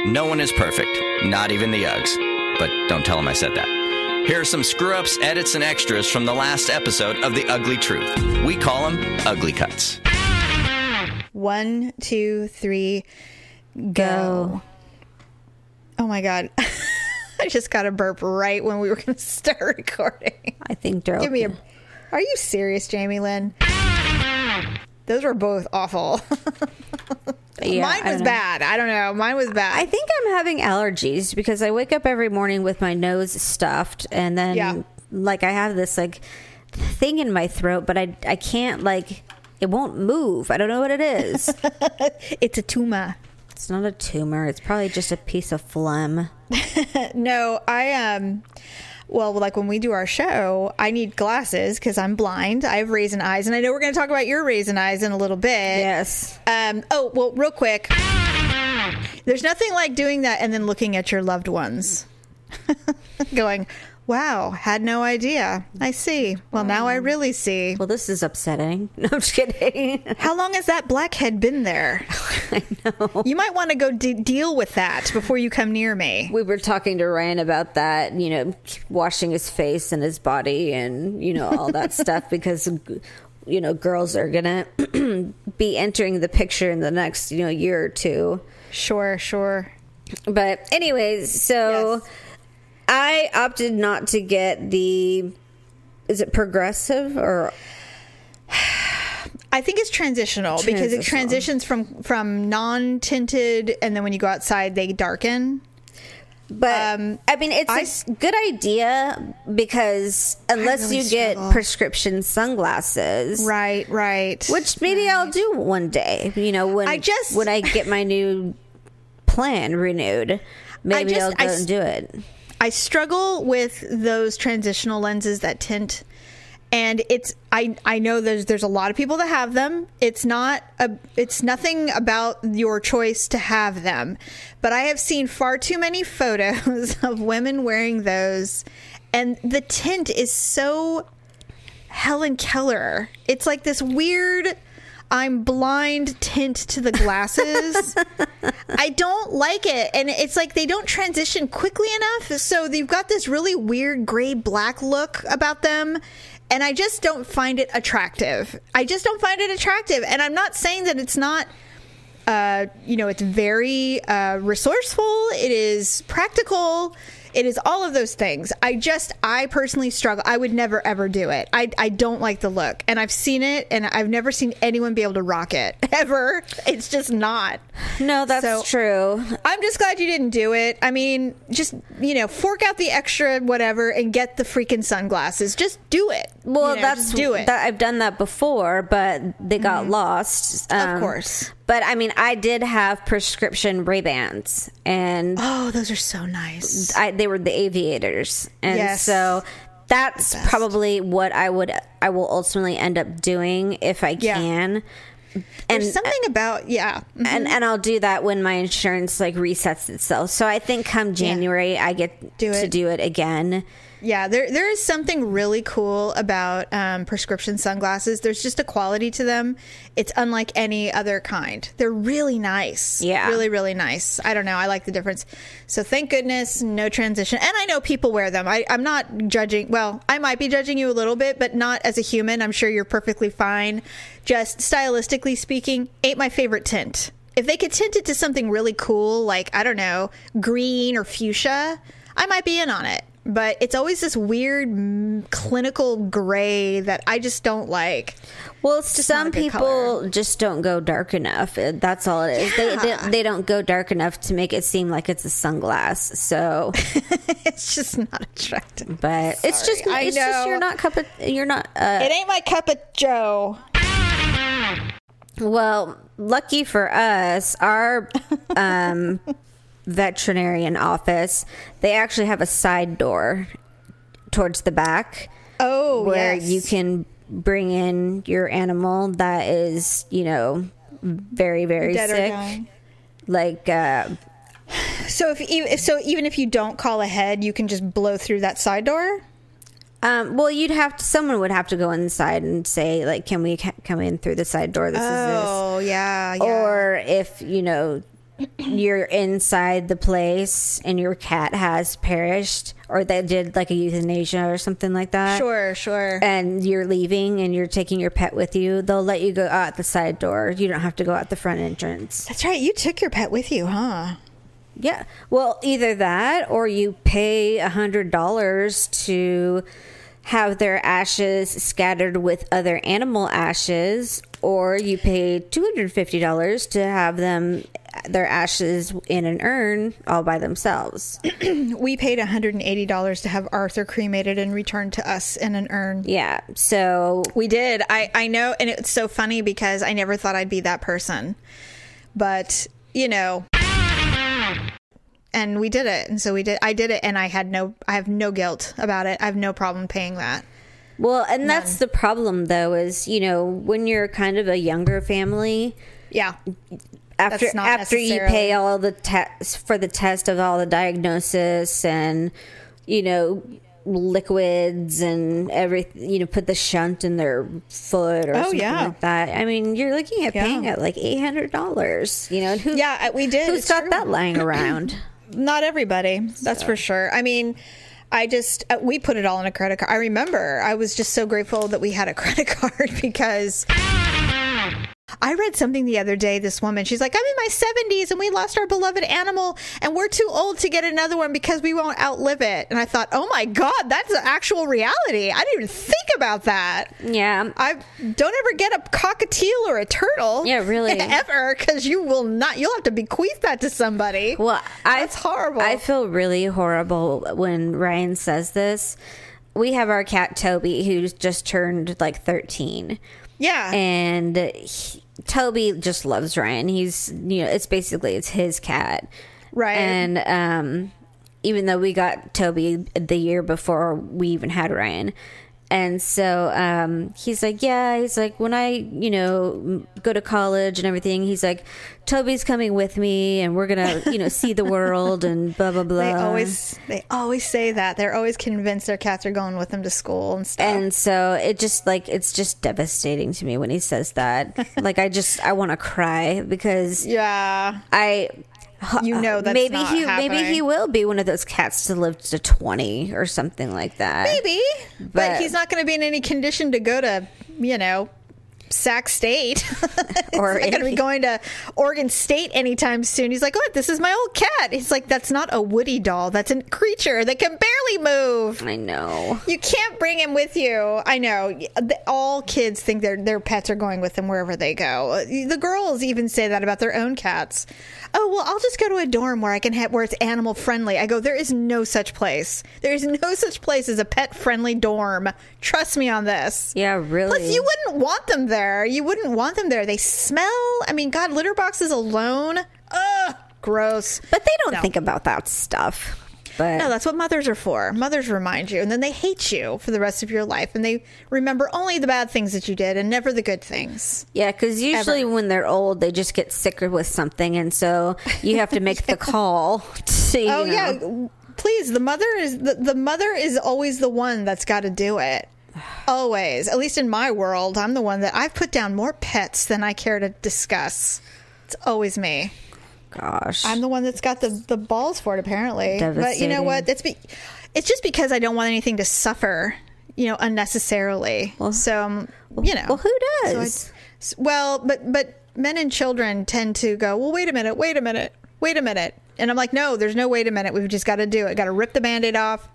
No one is perfect, not even the Uggs. But don't tell them I said that. Here are some screw-ups, edits, and extras from the last episode of The Ugly Truth. We call them Ugly Cuts. 1, 2, 3, go. Oh my God. I just got a burp right when we were going to start recording. I think they're Give me a... Are you serious, Jamie Lynn? Those were both awful. Yeah, mine was bad. I don't know. Mine was bad. I think I'm having allergies because I wake up every morning with my nose stuffed, and then like I have this like thing in my throat, but I can't, like, it won't move. I don't know what it is. It's a tumor. It's not a tumor. It's probably just a piece of phlegm. No, well, like when we do our show, I need glasses because I'm blind. I have raisin eyes, and I know we're going to talk about your raisin eyes in a little bit. Yes. Oh, well, real quick. There's nothing like doing that and then looking at your loved ones. Going, wow, had no idea. I see. Well, now I really see. Well, this is upsetting. No, I'm just kidding. How long has that blackhead been there? I know. You might want to go deal with that before you come near me. We were talking to Ryan about that, you know, washing his face and his body and, you know, all that stuff because, you know, girls are going to be entering the picture in the next, you know, year or two. Sure. But anyways, so... Yes. I opted not to get is it progressive or? I think it's transitional because it transitions from non-tinted, and then when you go outside, they darken. But I mean, it's a good idea because unless you get prescription sunglasses, right, which maybe I'll do one day. You know, when I get my new plan renewed, maybe I'll go and do it. I struggle with those transitional lenses that tint, and I know there's a lot of people that have them. It's nothing about your choice to have them, but I have seen far too many photos of women wearing those, and the tint is so Helen Keller. It's like this weird I'm blind tint to the glasses. I don't like it. And it's like they don't transition quickly enough. So you've got this really weird gray black look about them. And I just don't find it attractive. And I'm not saying that it's not, it's very resourceful. It is practical. It is all of those things. I personally struggle. I would never, ever do it. I don't like the look. And I've seen it, and I've never seen anyone be able to rock it, ever. It's just not. No, that's true. I'm just glad you didn't do it. I mean, just, fork out the extra whatever and get the freaking sunglasses. Just do it. Well, just do it. I've done that before, but they got lost. Of course. But I mean, I did have prescription Ray-Bans, and those are so nice. They were the aviators, and so that's probably what I will ultimately end up doing if I can. And there's something about and I'll do that when my insurance like resets itself. So I think come January I get to do it again. Yeah, there is something really cool about prescription sunglasses. There's just a quality to them. It's unlike any other kind. They're really nice. Yeah. Really, really nice. I don't know. I like the difference. So thank goodness, no transition. And I know people wear them. I'm not judging. Well, I might be judging you a little bit, but not as a human. I'm sure you're perfectly fine. Just stylistically speaking, ain't my favorite tint. If they could tint it to something really cool, like, I don't know, green or fuchsia, I might be in on it. But it's always this weird clinical gray that I just don't like. Well, some people just don't go dark enough. That's all it is. Yeah. They don't go dark enough to make it seem like it's a sunglass. So it's just not attractive. But it's just you're not. It ain't my cup of joe. Well, lucky for us, our veterinarian office, they actually have a side door towards the back. Oh, where yes. you can bring in your animal that is, very, very dead sick. Or dying. Like, so even if you don't call ahead, you can just blow through that side door. Well, someone would have to go inside and say, like, can we come in through the side door? This is this. Oh, yeah. Or if, you're inside the place and your cat has perished, or they did like a euthanasia or something like that. Sure. And you're leaving and you're taking your pet with you, they'll let you go out the side door. You don't have to go out the front entrance. That's right. You took your pet with you, huh? Yeah. Well, either that or you pay $100 to have their ashes scattered with other animal ashes, or you pay $250 to have their ashes in an urn all by themselves. We paid $180 to have Arthur cremated and returned to us in an urn. Yeah. So we did. I know, and it's so funny because I never thought I'd be that person. But, and we did it. And so I did it, and I have no guilt about it. I have no problem paying that. Well, and that's the problem, though, is, when you're kind of a younger family. Yeah. After you pay all the tests for the test of all the diagnosis and, liquids and everything, put the shunt in their foot or something like that. I mean, you're looking at paying at like $800, and we did. Who's got that lying around? Not everybody. That's for sure. I mean, we put it all on a credit card. I remember I was just so grateful that we had a credit card because I read something the other day. This woman, she's like, I'm in my 70s and we lost our beloved animal and we're too old to get another one because we won't outlive it. And I thought, oh my God, that's an actual reality. I didn't even think about that. Yeah. I don't ever get a cockatiel or a turtle. Yeah, really. Ever, because you'll have to bequeath that to somebody. Well, that's horrible. I feel really horrible when Ryan says this. We have our cat Toby, who's just turned like 13. Yeah. And Toby just loves Ryan. He's, it's his cat. Right. And even though we got Toby the year before we even had Ryan. And so he's like, when I, go to college and everything, he's like, Toby's coming with me and we're going to, see the world and blah, blah, blah. They always say that. They're always convinced their cats are going with them to school and stuff. And so it's just devastating to me when he says that. I want to cry because that's maybe not happening. Maybe he will be one of those cats to live to 20 or something like that. Maybe, but he's not going to be in any condition to go to Sac State or not going to be going to Oregon State anytime soon. He's like, look, this is my old cat. He's like, that's not a Woody doll. That's a creature that can barely move. I know. You can't bring him with you. I know. All kids think their pets are going with them wherever they go. The girls even say that about their own cats. Oh, well, I'll just go to a dorm where where it's animal friendly. I go, there is no such place. There is no such place as a pet friendly dorm. Trust me on this. Yeah, really. Plus, you wouldn't want them there. You wouldn't want them there. They smell. I mean, God, litter boxes alone. Ugh, gross. But they don't think about that stuff. But no, that's what mothers are for. Mothers remind you, and then they hate you for the rest of your life, and they remember only the bad things that you did and never the good things. Yeah, because usually when they're old, they just get sicker with something, and so you have to make the call. Yeah, please. The mother is always the one that's got to do it. Always. At least in my world, I'm the one that I've put down more pets than I care to discuss. It's always me. Gosh, I'm the one that's got the balls for it, apparently. But you know what? It's just because I don't want anything to suffer, unnecessarily. Well, so well, who does? But men and children tend to go, well, wait a minute, and I'm like, no, there's no wait a minute. We've just got to do it. Got to rip the Band-Aid off.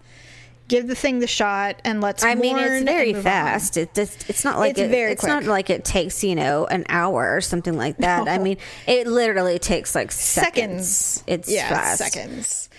Give the thing the shot and let's mourn. I mean, it's very fast. It's not like it's not like it takes an hour or something like that. No. I mean, it literally takes like seconds. It's fast. Seconds.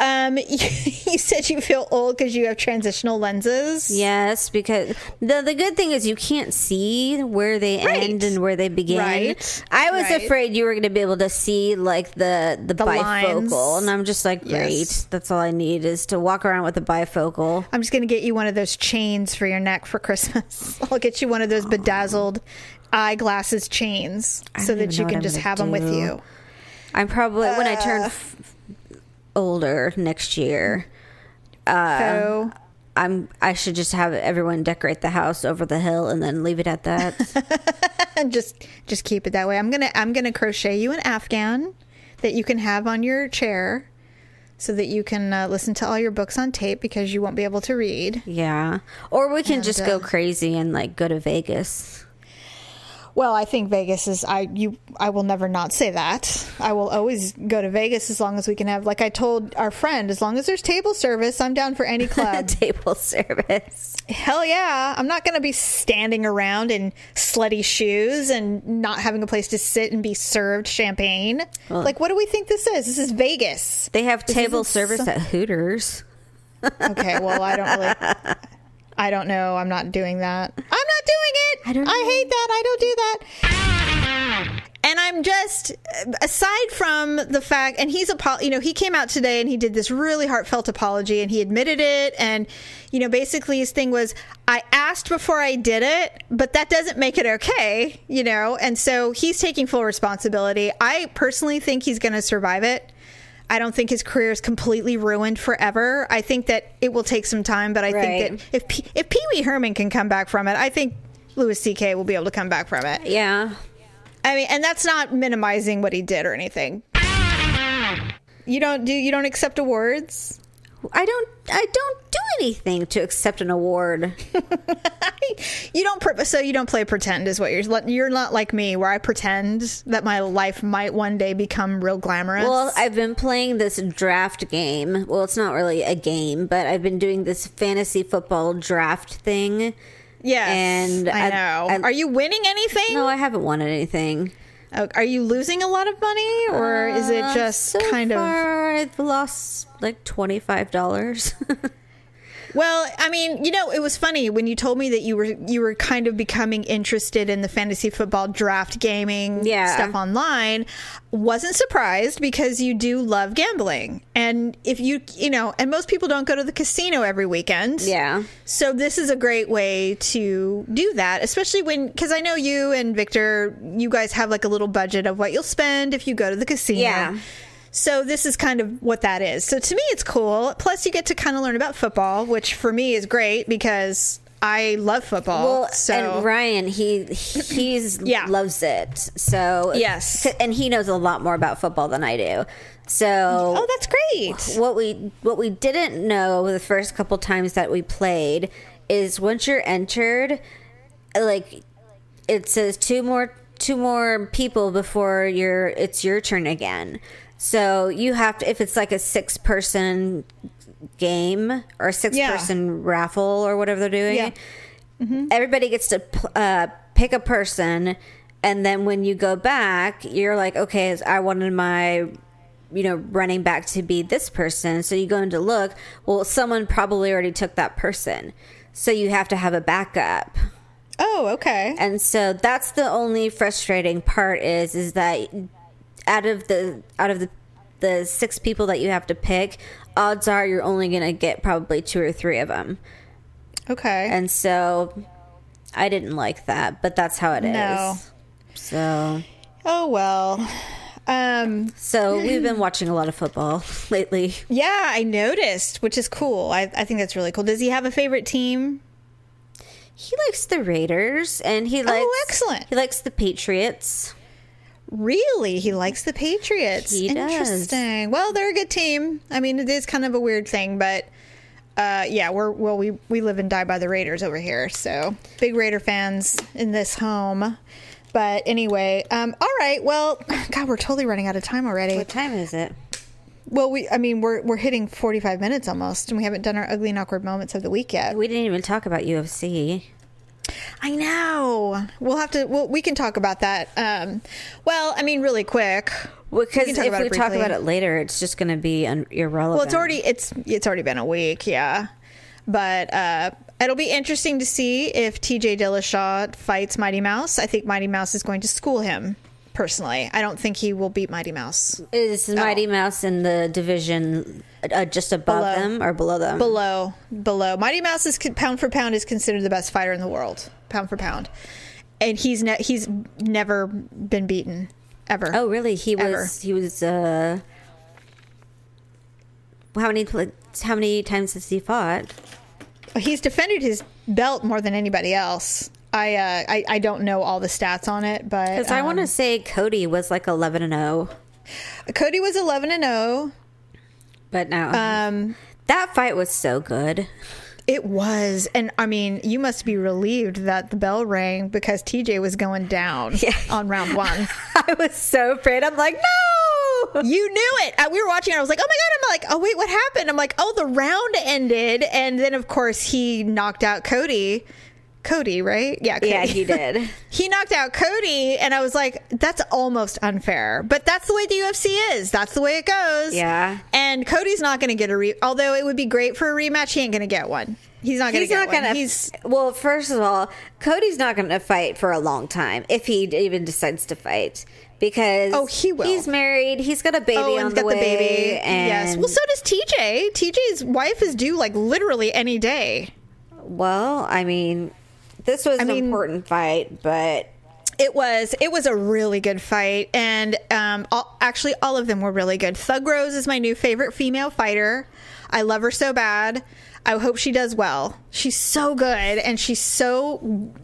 You said you feel old because you have transitional lenses. Yes, because the good thing is you can't see where they end and where they begin. Right. I was afraid you were going to be able to see like the bifocal, lines. And I'm just like, great. Yes. That's all I need is to walk around with a bifocal. I'm just going to get you one of those chains for your neck for Christmas. I'll get you one of those bedazzled eyeglasses chains so that you can just have them with you. I'm probably when I turn older next year, I should just have everyone decorate the house over the hill and then leave it at that. And just keep it that way. I'm gonna crochet you an Afghan that you can have on your chair, so that you can listen to all your books on tape because you won't be able to read. Yeah, or we can just go crazy and like go to Vegas. Well, I think Vegas is, I will never not say that. I will always go to Vegas as long as we can have, like I told our friend, as long as there's table service, I'm down for any club. Table service. Hell yeah. I'm not going to be standing around in slutty shoes and not having a place to sit and be served champagne. Well, like, what do we think this is? This is Vegas. They have table service at Hooters. Okay, well, I don't know. I'm not doing that. I'm not doing it. I hate that. I don't do that. And I'm just, aside from the fact, and he came out today and he did this really heartfelt apology and he admitted it. And, basically his thing was, I asked before I did it, but that doesn't make it okay, And so he's taking full responsibility. I personally think he's going to survive it. I don't think his career is completely ruined forever. I think that it will take some time, but I think that if Pee Wee Herman can come back from it, I think Louis C.K. will be able to come back from it. Yeah. I mean, and that's not minimizing what he did or anything. You don't accept awards? I don't do anything to accept an award. You don't play pretend is what you're not like me, where I pretend that my life might one day become real glamorous. Well, I've been playing this draft game. Well, it's not really a game, but I've been doing this fantasy football draft thing. Yes, and I know. Are you winning anything? No, I haven't won anything. Are you losing a lot of money, or is it just so far, I've lost like $25. Well, I mean, it was funny when you told me that you were kind of becoming interested in the fantasy football draft gaming stuff online. Wasn't surprised because you do love gambling. And if and most people don't go to the casino every weekend. Yeah. So this is a great way to do that, especially because I know you and Victor, you guys have like a little budget of what you'll spend if you go to the casino. Yeah. So this is kind of what that is. So to me, it's cool. Plus, you get to kind of learn about football, which for me is great because I love football. Well, and Ryan, he's loves it. So yes, and he knows a lot more about football than I do. So that's great. What we didn't know the first couple times that we played is once you're entered, like it says two more people before it's your turn again. So you have to, if it's like a 6-person game or a 6-person raffle or whatever they're doing, everybody gets to pick a person, and then when you go back, you're like, okay, I wanted my running back to be this person. So you go in to look. Well, someone probably already took that person, so you have to have a backup. Oh, okay. And so that's the only frustrating part is that out of the 6 people that you have to pick, odds are you're only going to get probably 2 or 3 of them. Okay. And so I didn't like that, but that's how it is. So. Oh, well. So we've been watching a lot of football lately. Yeah, I noticed, which is cool. I think that's really cool. Does he have a favorite team? He likes the Raiders, and excellent. He likes the Patriots. Really? He likes the Patriots. He Interesting. does. Well, they're a good team. I mean, it is kind of a weird thing, but we live and die by the Raiders over here. So big Raider fans in this home. But anyway, all right. Well, God, we're totally running out of time already. What time is it? Well, we're hitting 45 minutes almost, and we haven't done our ugly and awkward moments of the week yet. We didn't even talk about UFC. I know. We can talk about that. Really quick. Because if we talk about it later, it's just going to be irrelevant. Well, it's already been a week, yeah. But it'll be interesting to see if TJ Dillashaw fights Mighty Mouse. I think Mighty Mouse is going to school him. Personally, I don't think he will beat Mighty Mouse. Is Mighty Mouse in the division just above them or below them? Below. Mighty Mouse is pound for pound is considered the best fighter in the world, pound for pound, and he's never been beaten ever. Oh, really? He was. How many times has he fought? He's defended his belt more than anybody else. I don't know all the stats on it, but because I want to say Cody was like 11-0. Cody was 11-0, but now that fight was so good. It was, and I mean, you must be relieved that the bell rang because TJ was going down on round 1. I was so afraid. I'm like, no! You knew it. We were watching it. I was like, oh my God. I'm like, oh wait, what happened? I'm like, oh, the round ended. And then of course he knocked out Cody. Cody, right? Yeah, Cody. Yeah, he did. He knocked out Cody, and I was like, that's almost unfair. But that's the way the UFC is. That's the way it goes. Yeah. And Cody's not going to get although it would be great for a rematch, he ain't going to get one. He's not going to get one. Well, first of all, Cody's not going to fight for a long time if he even decides to fight. Because he will. He's married. He's got a baby on the way. The baby. And yes. Well, so does TJ. TJ's wife is due like literally any day. Well, I mean, this was an important fight, but it was a really good fight, and all of them were really good. Thug Rose is my new favorite female fighter. I love her so bad. I hope she does well. She's so good, and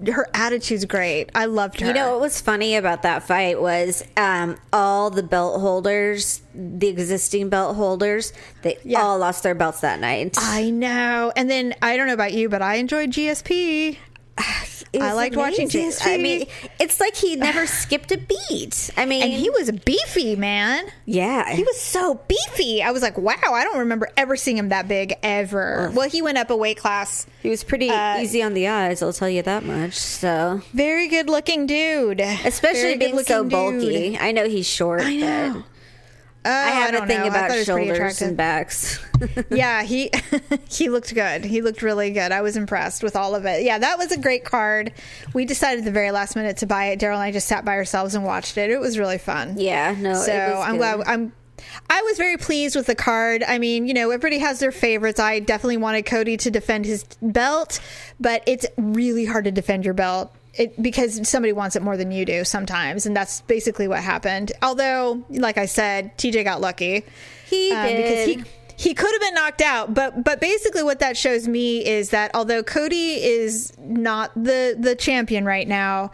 her attitude's great. I loved her. You know what was funny about that fight was all the belt holders, the existing belt holders, they all lost their belts that night. I know. And then, I don't know about you, but I enjoyed GSP. I liked watching GSP. I mean, it's like he never skipped a beat. I mean, and he was beefy, man. Yeah, he was so beefy. I was like, wow, I don't remember ever seeing him that big ever. Well, he went up a weight class. He was pretty easy on the eyes, I'll tell you that much. So very good looking dude, especially being so bulky. Dude. I know he's short. I know. I have a thing about shoulders and backs. Yeah, he looked good. He looked really good. I was impressed with all of it. Yeah, that was a great card. We decided at the very last minute to buy it. Daryl and I just sat by ourselves and watched it. It was really fun. Yeah, no. So I'm glad. I was very pleased with the card. I mean, everybody has their favorites. I definitely wanted Cody to defend his belt, but it's really hard to defend your belt. Because somebody wants it more than you do sometimes, and that's basically what happened. Although, like I said, TJ got lucky. He did. Because he could have been knocked out, but basically what that shows me is that although Cody is not the champion right now,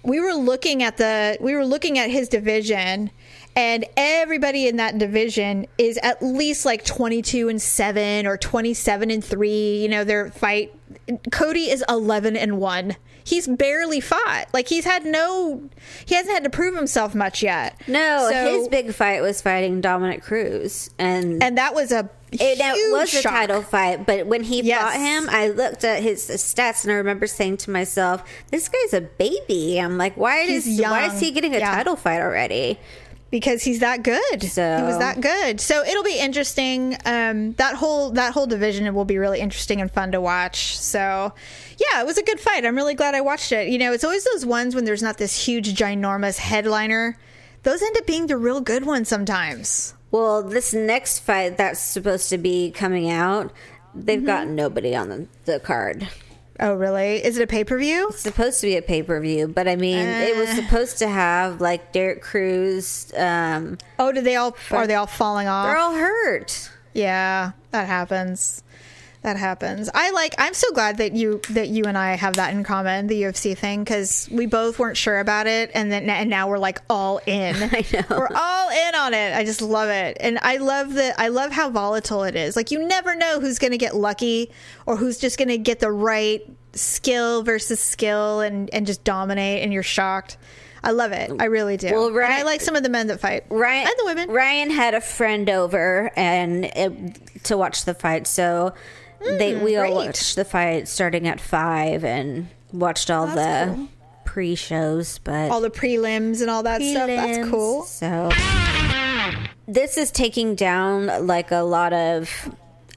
we were looking at his division, and everybody in that division is at least like 22-7 or 27-3. Their fight. Cody is 11-1. He's barely fought. Like he hasn't had to prove himself much yet. No, his big fight was fighting Dominic Cruz, and that was a huge shock. Title fight. But when he fought him, I looked at his stats and I remember saying to myself, "This guy's a baby." I'm like, why is he getting a title fight already? Because he's that good. So he was that good. So it'll be interesting. That whole division will be really interesting and fun to watch. So yeah, it was a good fight. I'm really glad I watched it. It's always those ones when there's not this huge, ginormous headliner. Those end up being the real good ones sometimes. Well, this next fight that's supposed to be coming out, they've got nobody on the card. Oh, really? Is it a pay-per-view? It's supposed to be a pay-per-view, but I mean, it was supposed to have like Derek Cruz. Are they all falling off? They're all hurt. Yeah, that happens. I'm so glad that you and I have that in common, the UFC thing, because we both weren't sure about it, and now we're like all in. I know. We're all in on it. I just love it, and I love how volatile it is. Like you never know who's going to get lucky or who's just going to get the right skill versus skill and just dominate, and you're shocked. I love it. I really do. Well, and I like some of the men that fight. Ryan, and the women. Ryan had a friend over to watch the fight, so we all watched the fight starting at 5 and watched all the pre-shows, but all the prelims and all that stuff. That's cool. So this is taking down like a lot of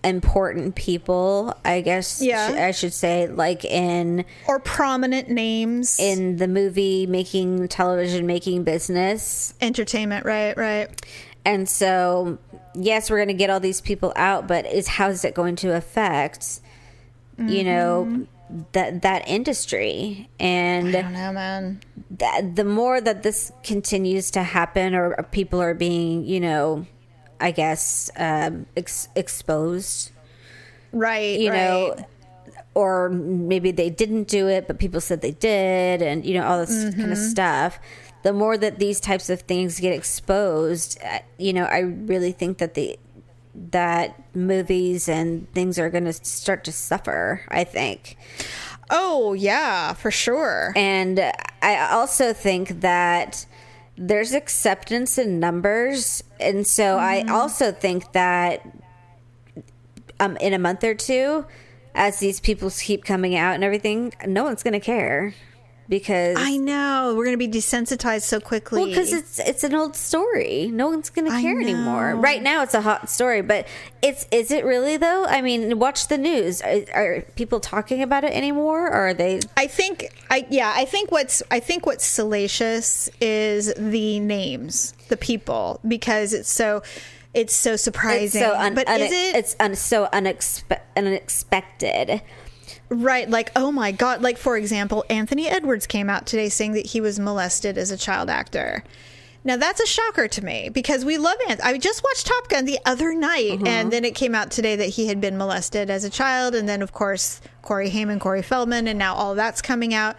important people, I guess. I should say, like or prominent names in the movie making, television making business, entertainment. Right. And so, yes, we're going to get all these people out, but how's it going to affect, that industry? And I don't know, man. The more that this continues to happen, or people are being, I guess, exposed. Right. or maybe they didn't do it, but people said they did, and all this kind of stuff. The more that these types of things get exposed, I really think that movies and things are going to start to suffer, I think. Oh, yeah, for sure. And I also think that there's acceptance in numbers. And so I also think that in a month or two, as these people keep coming out and everything, no one's going to care. Because I know we're going to be desensitized so quickly. Well, because it's an old story. No one's going to care anymore. Right now, it's a hot story, but is it really though? I mean, watch the news. Are people talking about it anymore, or are they? I think what's salacious is the names, the people, because it's so surprising. It's so unexpected. Right, like, oh my God. Like, for example, Anthony Edwards came out today saying that he was molested as a child actor. Now, that's a shocker to me because we love Anthony. I just watched Top Gun the other night, and then it came out today that he had been molested as a child. And then, of course, Corey Haim, Corey Feldman, and now all of that's coming out.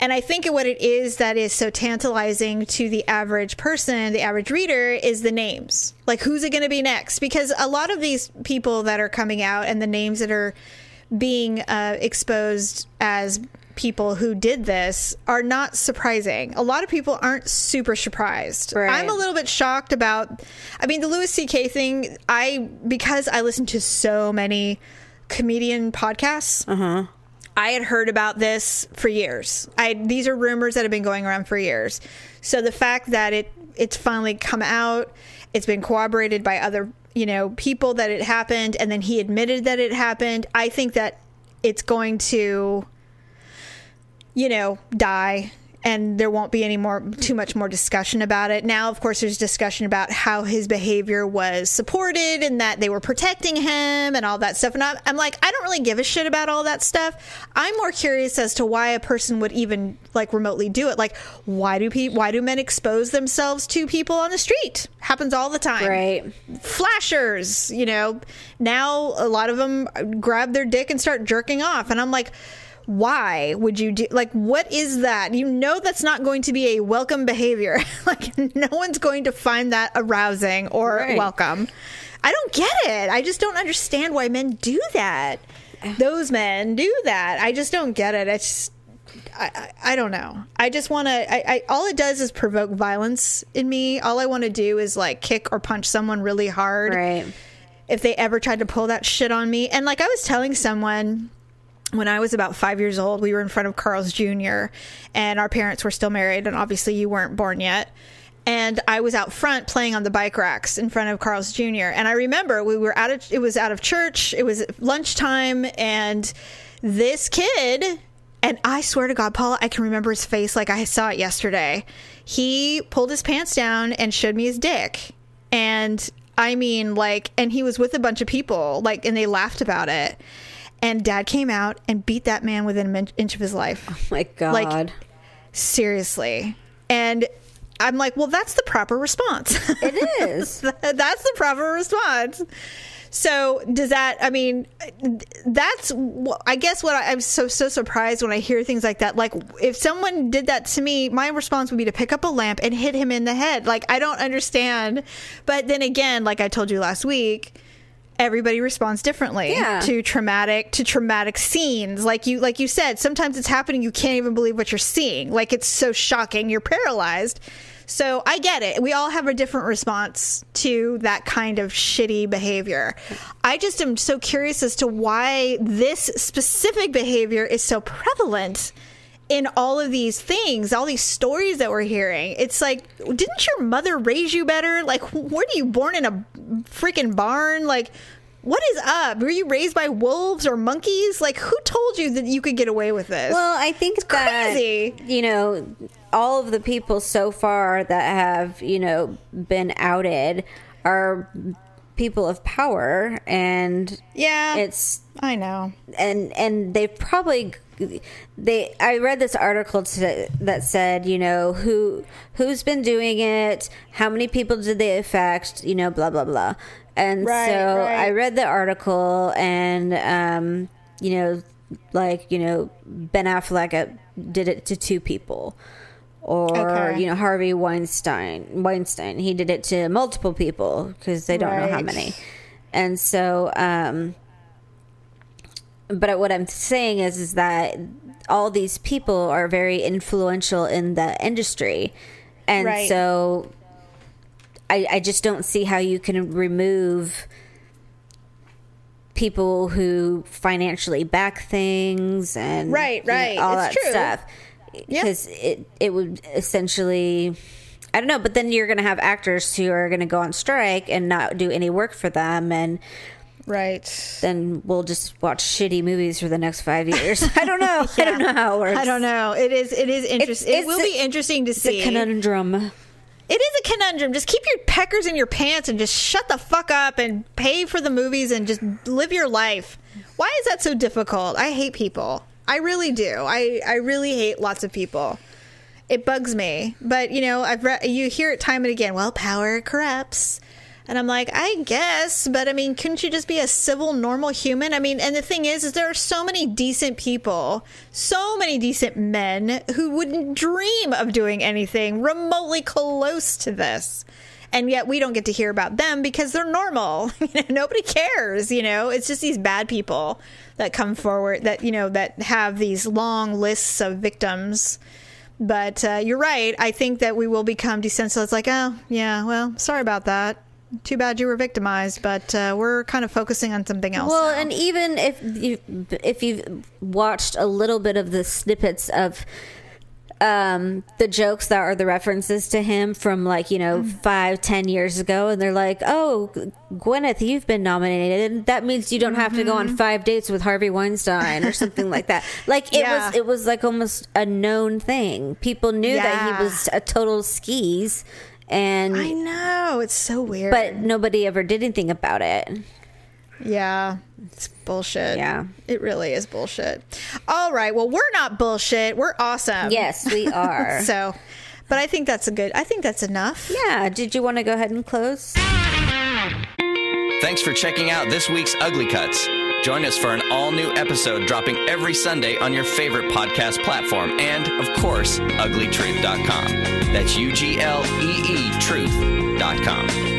And I think what it is that is so tantalizing to the average person, the average reader, is the names. Like, who's it going to be next? Because a lot of these people that are coming out and the names that are being exposed as people who did this are not surprising. A lot of people aren't super surprised. Right. I'm a little bit shocked about, the Louis C.K. thing, because I listen to so many comedian podcasts, I had heard about this for years. These are rumors that have been going around for years. So the fact that it's finally come out, it's been corroborated by other people that it happened, and then he admitted that it happened. I think that it's going to, die, and there won't be too much more discussion about it. Now, of course, there's discussion about how his behavior was supported and that they were protecting him and all that stuff. And I'm like, I don't really give a shit about all that stuff. I'm more curious as to why a person would even remotely do it. Like, why do men expose themselves to people on the street? Happens all the time. Right. Flashers, now a lot of them grab their dick and start jerking off. And I'm like, why would you do, what is that? That's not going to be a welcome behavior. No one's going to find that arousing or welcome. I don't get it. I just don't understand why men do that. Those men do that. I just don't get it. It's I don't know. I just want to, all it does is provoke violence in me. All I want to do is kick or punch someone really hard. Right. If they ever tried to pull that shit on me. And I was telling someone, when I was about 5 years old, we were in front of Carl's Jr. and our parents were still married, and obviously you weren't born yet. And I was out front playing on the bike racks in front of Carl's Jr. And I remember it was out of church, it was lunchtime, and this kid, and I swear to God, Paula, I can remember his face like I saw it yesterday. He pulled his pants down and showed me his dick. And and he was with a bunch of people, and they laughed about it. And Dad came out and beat that man within an inch of his life. Oh, my God. Seriously. And I'm like, well, that's the proper response. It is. That's the proper response. So does that, that's, I guess what I'm so surprised when I hear things like that. If someone did that to me, my response would be to pick up a lamp and hit him in the head. I don't understand. But then again, like I told you last week, everybody responds differently to traumatic scenes. Like you said, sometimes it's happening, you can't even believe what you're seeing. It's so shocking, you're paralyzed. So I get it. We all have a different response to that kind of shitty behavior. I just am so curious as to why this specific behavior is so prevalent in all of these things, all these stories that we're hearing. It's didn't your mother raise you better? Were you born in a freaking barn? What is up? Were you raised by wolves or monkeys? Who told you that you could get away with this? Well, I think it's crazy. All of the people so far that have, been outed are people of power, and I know. And they've probably, I read this article that said, who's been doing it, how many people did they affect, blah, blah, blah. And I read the article, and, like, Ben Affleck did it to 2 people. Or, Harvey Weinstein, he did it to multiple people because they don't know how many. And so, but what I'm saying is that all these people are very influential in the industry. And so I just don't see how you can remove people who financially back things and all that stuff. Because it would essentially, I don't know, but then you're going to have actors who are going to go on strike and not do any work for them, and then we'll just watch shitty movies for the next 5 years. I don't know. I don't know how it works. I don't know. It is interesting. It will be interesting to see. It's a conundrum. It is a conundrum. Just keep your peckers in your pants and just shut the fuck up and pay for the movies and just live your life. Why is that so difficult? I hate people. I really do. I really hate lots of people. It bugs me. But, you hear it time and again. Well, power corrupts. And I'm like, I guess. But, I mean, couldn't you just be a civil, normal human? I mean, and the thing is there are so many decent people, so many decent men who wouldn't dream of doing anything remotely close to this. And yet we don't get to hear about them because they're normal. Nobody cares, It's just these bad people that come forward that, that have these long lists of victims. But you're right. I think that we will become desensitized. Like, oh, yeah, well, sorry about that. Too bad you were victimized, but we're kind of focusing on something else. Well, now. And even if you've watched a little bit of the snippets of the jokes that are the references to him from 5-10 years ago, and they're like, oh, Gwyneth, you've been nominated, that means you don't have to go on 5 dates with Harvey Weinstein or something like that. It was like almost a known thing. People knew that he was a total skis, and I know, it's so weird, but nobody ever did anything about it. Yeah, it's bullshit. Yeah. It really is bullshit. All right. Well, we're not bullshit. We're awesome. Yes, we are. But I think that's enough. Yeah. Did you want to go ahead and close? Thanks for checking out this week's Ugly Cuts. Join us for an all-new episode dropping every Sunday on your favorite podcast platform and, of course, uglytruth.com. That's UGLEE truth.com.